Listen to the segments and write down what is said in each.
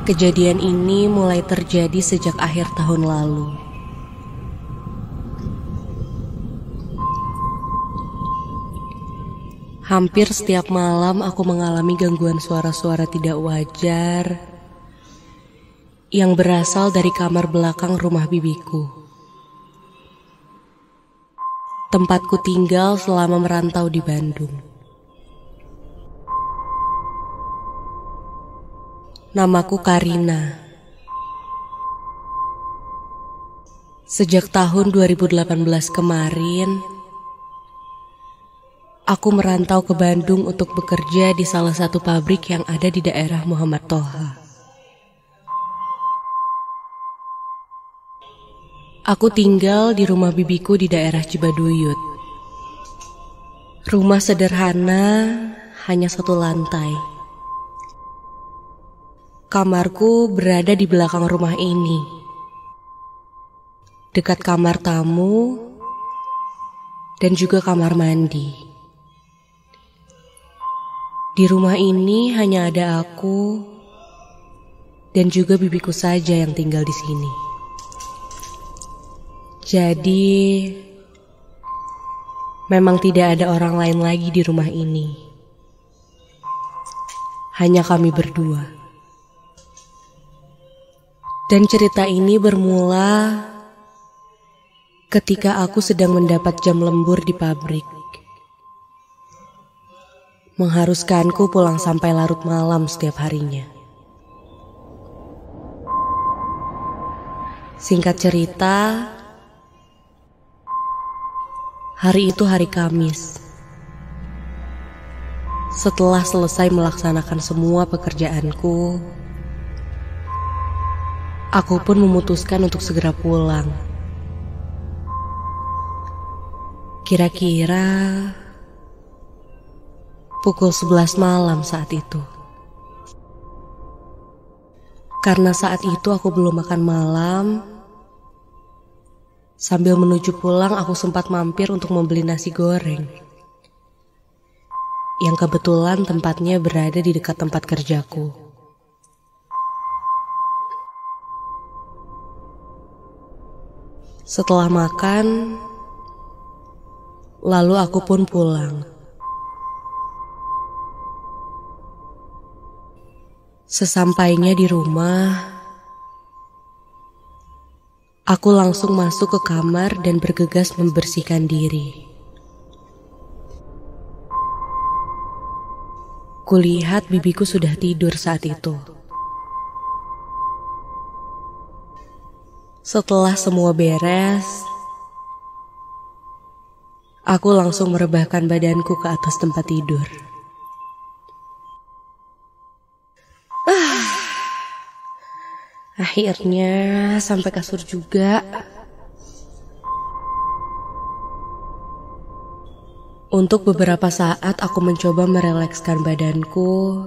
Kejadian ini mulai terjadi sejak akhir tahun lalu. Hampir setiap malam aku mengalami gangguan suara-suara tidak wajar yang berasal dari kamar belakang rumah bibiku. Tempatku tinggal selama merantau di Bandung. Namaku Karina. Sejak tahun 2018 kemarin, aku merantau ke Bandung untuk bekerja di salah satu pabrik yang ada di daerah Muhammad Toha. Aku tinggal di rumah bibiku di daerah Cibaduyut. Rumah sederhana, hanya satu lantai. Kamarku berada di belakang rumah ini, dekat kamar tamu dan juga kamar mandi. Di rumah ini hanya ada aku dan juga bibiku saja yang tinggal di sini. Jadi, memang tidak ada orang lain lagi di rumah ini. Hanya kami berdua. Dan cerita ini bermula ketika aku sedang mendapat jam lembur di pabrik. Mengharuskanku pulang sampai larut malam setiap harinya. Singkat cerita, hari itu hari Kamis. Setelah selesai melaksanakan semua pekerjaanku, aku pun memutuskan untuk segera pulang. Kira-kira pukul 11 malam saat itu. Karena saat itu aku belum makan malam, sambil menuju pulang aku sempat mampir untuk membeli nasi goreng. Yang kebetulan tempatnya berada di dekat tempat kerjaku. Setelah makan, lalu aku pun pulang. Sesampainya di rumah, aku langsung masuk ke kamar dan bergegas membersihkan diri. Kulihat bibiku sudah tidur saat itu. Setelah semua beres, aku langsung merebahkan badanku ke atas tempat tidur. Akhirnya sampai kasur juga. Untuk beberapa saat aku mencoba merelekskan badanku.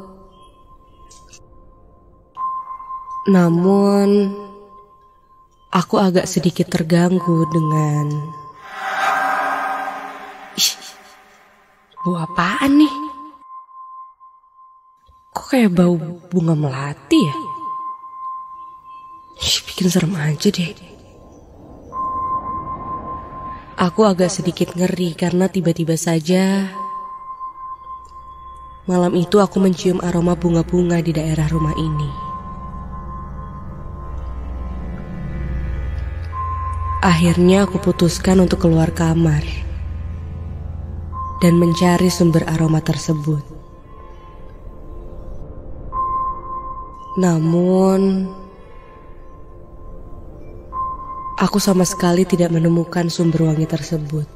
Namun, aku agak sedikit terganggu dengan... Ih, bau apaan nih? Kok kayak bau bunga melati ya? Bikin serem aja deh. Aku agak sedikit ngeri karena tiba-tiba saja malam itu aku mencium aroma bunga-bunga di daerah rumah ini. Akhirnya aku putuskan untuk keluar kamar dan mencari sumber aroma tersebut. Namun, aku sama sekali tidak menemukan sumber wangi tersebut.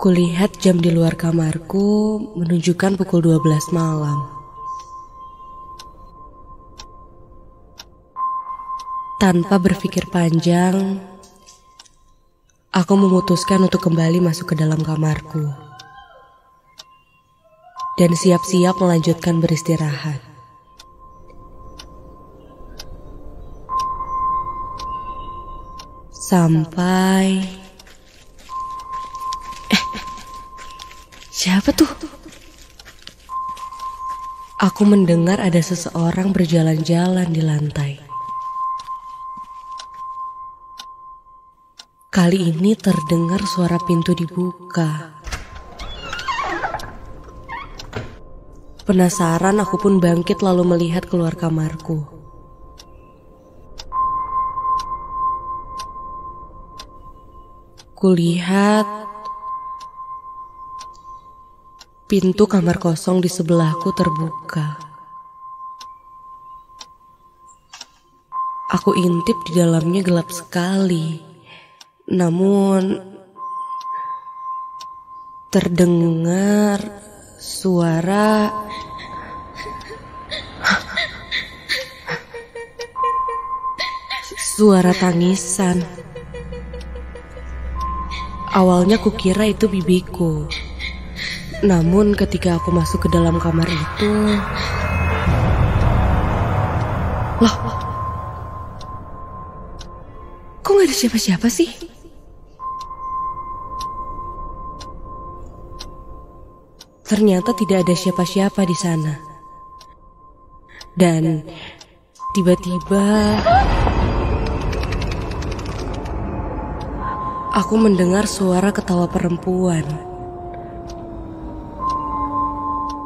Kulihat jam di luar kamarku menunjukkan pukul 12 malam. Tanpa berpikir panjang, aku memutuskan untuk kembali masuk ke dalam kamarku dan siap-siap melanjutkan beristirahat. Sampai... siapa tuh? Aku mendengar ada seseorang berjalan-jalan di lantai. Kali ini terdengar suara pintu dibuka. Penasaran, aku pun bangkit lalu melihat keluar kamarku. Kulihat pintu kamar kosong di sebelahku terbuka. Aku intip, di dalamnya gelap sekali. Namun terdengar suara tangisan. Awalnya kukira itu bibiku. Namun ketika aku masuk ke dalam kamar itu, loh, kok gak ada siapa-siapa sih? Ternyata tidak ada siapa-siapa di sana. Dan tiba-tiba aku mendengar suara ketawa perempuan.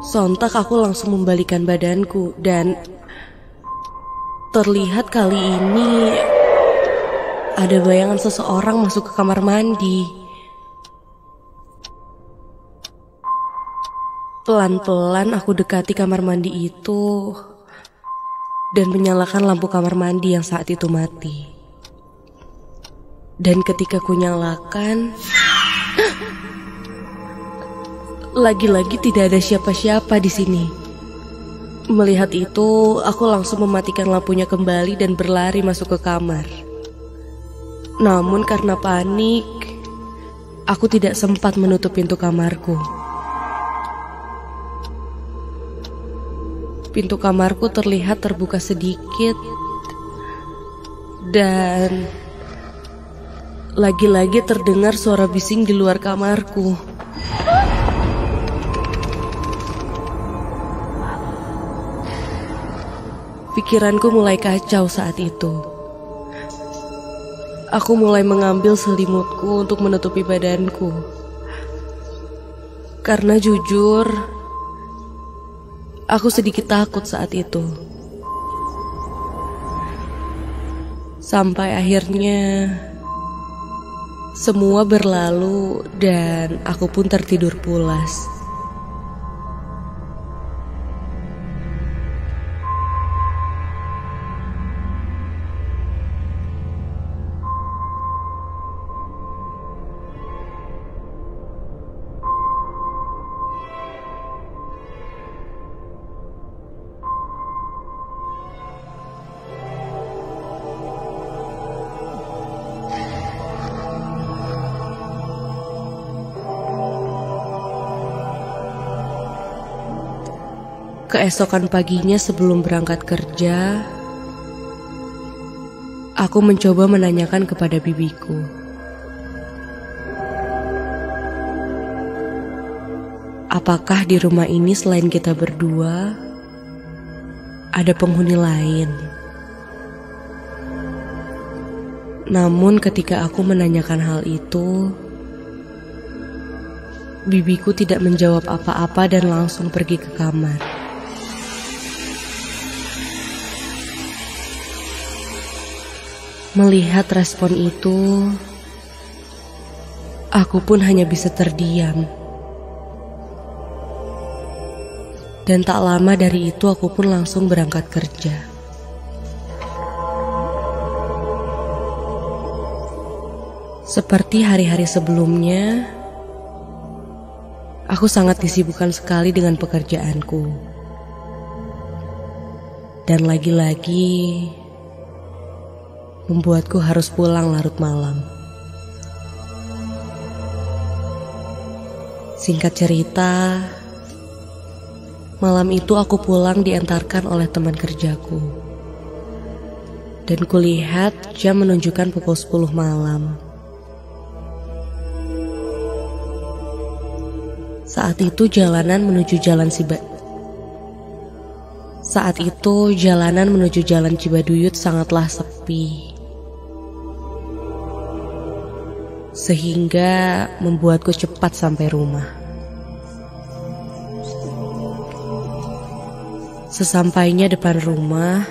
Sontak aku langsung membalikkan badanku dan terlihat kali ini ada bayangan seseorang masuk ke kamar mandi. Pelan-pelan aku dekati kamar mandi itu dan menyalakan lampu kamar mandi yang saat itu mati. Dan ketika ku nyalakan, lagi-lagi tidak ada siapa-siapa di sini. Melihat itu, aku langsung mematikan lampunya kembali dan berlari masuk ke kamar. Namun karena panik, aku tidak sempat menutup pintu kamarku. Pintu kamarku terlihat terbuka sedikit dan lagi-lagi terdengar suara bising di luar kamarku. Pikiranku mulai kacau saat itu. Aku mulai mengambil selimutku untuk menutupi badanku. Karena jujur, aku sedikit takut saat itu. Sampai akhirnya semua berlalu dan aku pun tertidur pulas. Keesokan paginya sebelum berangkat kerja, aku mencoba menanyakan kepada bibiku. Apakah di rumah ini selain kita berdua, ada penghuni lain? Namun ketika aku menanyakan hal itu, bibiku tidak menjawab apa-apa dan langsung pergi ke kamar. Melihat respon itu, aku pun hanya bisa terdiam. Dan tak lama dari itu aku pun langsung berangkat kerja. Seperti hari-hari sebelumnya, aku sangat disibukkan sekali dengan pekerjaanku. Dan lagi-lagi membuatku harus pulang larut malam. Singkat cerita, malam itu aku pulang diantarkan oleh teman kerjaku. Dan kulihat jam menunjukkan pukul 10 malam. Saat itu jalanan menuju jalan Saat itu jalanan menuju Jalan Cibaduyut sangatlah sepi, sehingga membuatku cepat sampai rumah. Sesampainya depan rumah,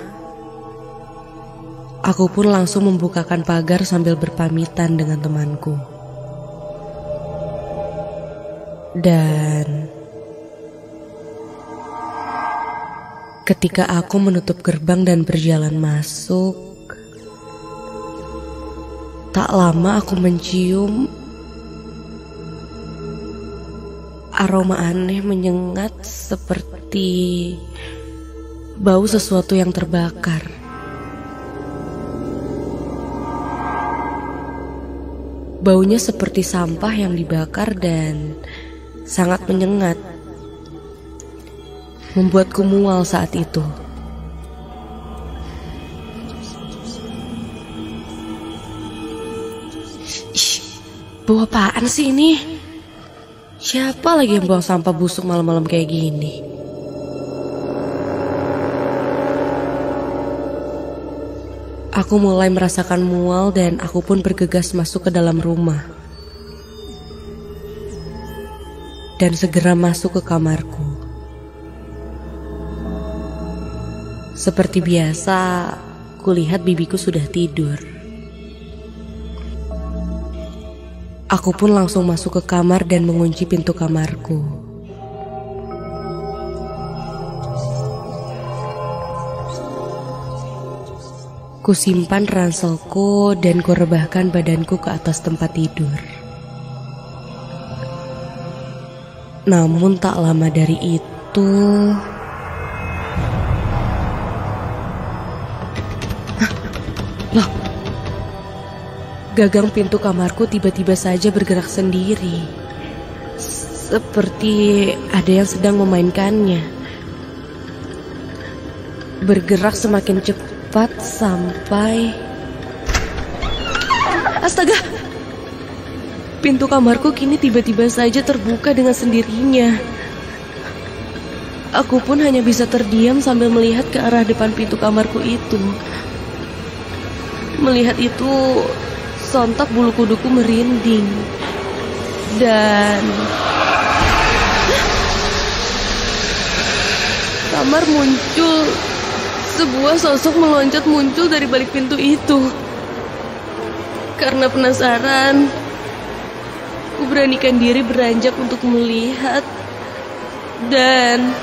aku pun langsung membukakan pagar sambil berpamitan dengan temanku. Dan ketika aku menutup gerbang dan berjalan masuk, tak lama aku mencium aroma aneh menyengat seperti bau sesuatu yang terbakar. Baunya seperti sampah yang dibakar dan sangat menyengat, membuatku mual saat itu. Bau apaan sih ini? Siapa lagi yang buang sampah busuk malam-malam kayak gini? Aku mulai merasakan mual dan aku pun bergegas masuk ke dalam rumah. Dan segera masuk ke kamarku. Seperti biasa, kulihat bibiku sudah tidur. Aku pun langsung masuk ke kamar dan mengunci pintu kamarku. Kusimpan ranselku dan kurebahkan badanku ke atas tempat tidur. Namun tak lama dari itu, loh, gagang pintu kamarku tiba-tiba saja bergerak sendiri, seperti ada yang sedang memainkannya. Bergerak semakin cepat sampai... Astaga! Pintu kamarku kini tiba-tiba saja terbuka dengan sendirinya. Aku pun hanya bisa terdiam sambil melihat ke arah depan pintu kamarku itu. Melihat itu, sontak bulu kuduku merinding. Dan kamar muncul, sebuah sosok meloncat muncul dari balik pintu itu. Karena penasaran, aku beranikan diri beranjak untuk melihat. Dan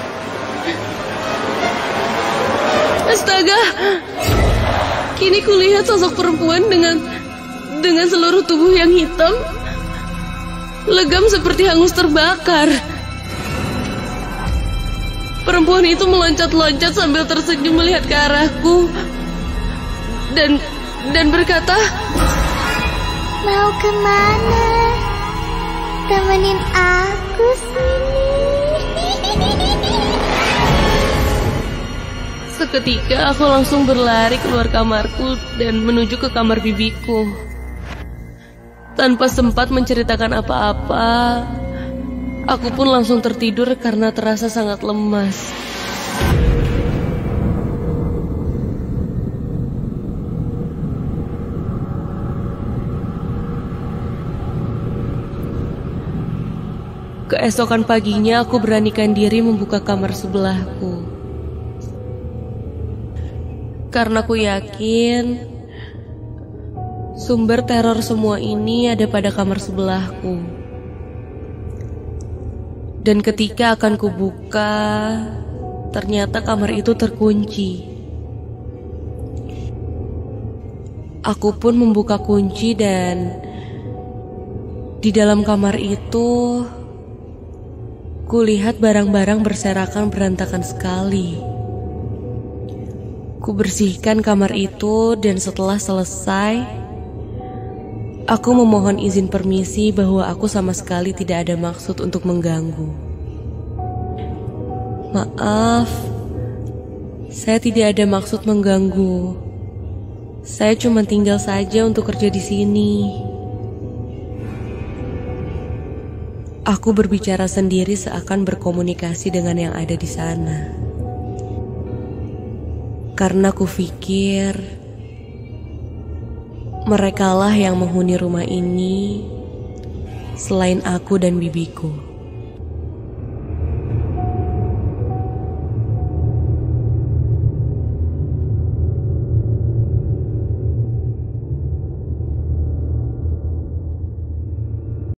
astaga, kini kulihat sosok perempuan dengan seluruh tubuh yang hitam, legam seperti hangus terbakar. Perempuan itu meloncat-loncat sambil tersenyum melihat ke arahku dan berkata, "Mau kemana? Temenin aku sini." Seketika aku langsung berlari keluar kamarku dan menuju ke kamar bibiku. Tanpa sempat menceritakan apa-apa, aku pun langsung tertidur karena terasa sangat lemas. Keesokan paginya aku beranikan diri membuka kamar sebelahku. Karena aku yakin sumber teror semua ini ada pada kamar sebelahku. Dan ketika akan kubuka, ternyata kamar itu terkunci. Aku pun membuka kunci dan di dalam kamar itu kulihat barang-barang berserakan berantakan sekali. Ku bersihkan kamar itu dan setelah selesai, aku memohon izin permisi bahwa aku sama sekali tidak ada maksud untuk mengganggu. Maaf, saya tidak ada maksud mengganggu. Saya cuma tinggal saja untuk kerja di sini. Aku berbicara sendiri seakan berkomunikasi dengan yang ada di sana. Karena kupikir merekalah yang menghuni rumah ini selain aku dan bibiku.